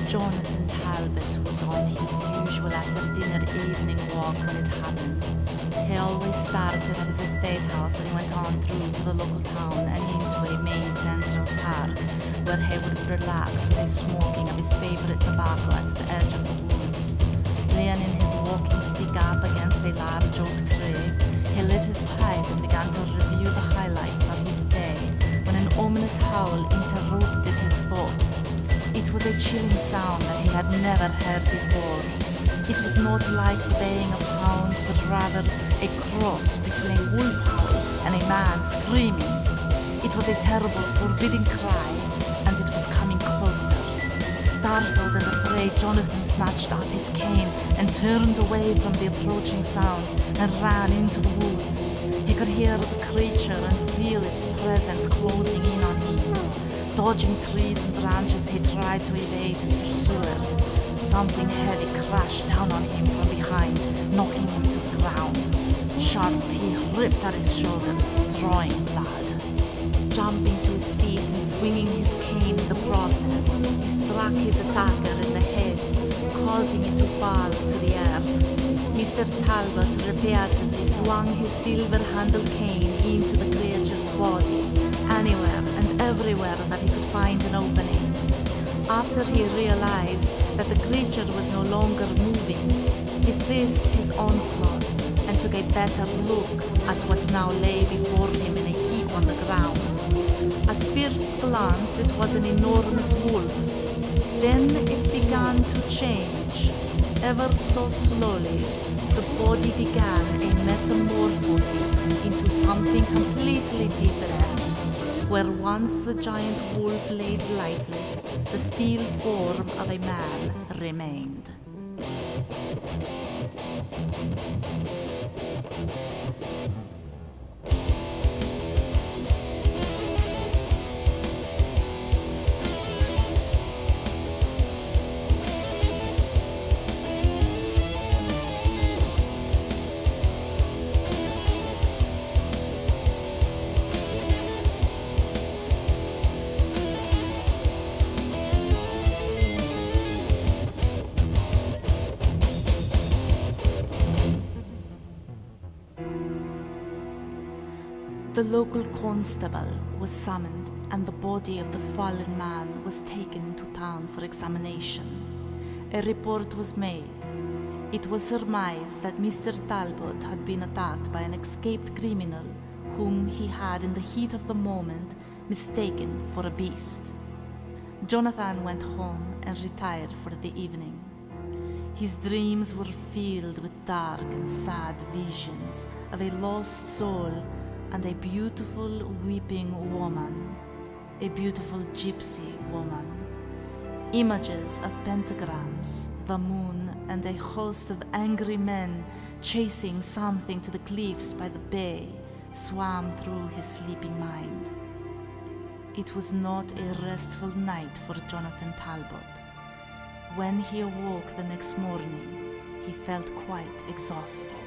Jonathan Talbot was on his usual after-dinner evening walk when it happened. He always started at his estate house and went on through to the local town and into a main central park, where he would relax with a smoking of his favourite tobacco at the edge of the woods. Leaning his walking stick up against a large oak tree, he lit his pipe and began to review the highlights of his day when an ominous howl interrupted his thoughts. It was a chilling sound that he had never heard before. It was not like the baying of hounds, but rather a cross between a wolf howl and a man screaming. It was a terrible, forbidding cry, and it was coming closer. Startled and afraid, Jonathan snatched up his cane and turned away from the approaching sound and ran into the woods. He could hear the creature and feel its presence closing in on him. Dodging trees and branches, he tried to evade his pursuer. Something heavy crashed down on him from behind, knocking him to the ground. Sharp teeth ripped at his shoulder, drawing blood. Jumping to his feet and swinging his cane in the process, he struck his attacker in the head, causing it to fall to the earth. Mr. Talbot repeatedly swung his silver-handled cane into the creature's body, anywhere and everywhere that he could find an opening. After he realized that the creature was no longer moving, he ceased his onslaught and took a better look at what now lay before him in a heap on the ground. At first glance, it was an enormous wolf. Then it began to change. Ever so slowly, the body began a metamorphosis into something completely different. Where once the giant wolf laid lifeless, the steel form of a man remained. The local constable was summoned, and the body of the fallen man was taken into town for examination. A report was made. It was surmised that Mr. Talbot had been attacked by an escaped criminal whom he had, in the heat of the moment, mistaken for a beast. Jonathan went home and retired for the evening. His dreams were filled with dark and sad visions of a lost soul and a beautiful weeping woman, a beautiful gypsy woman. Images of pentagrams, the moon, and a host of angry men chasing something to the cliffs by the bay swam through his sleeping mind. It was not a restful night for Jonathan Talbot. When he awoke the next morning, he felt quite exhausted.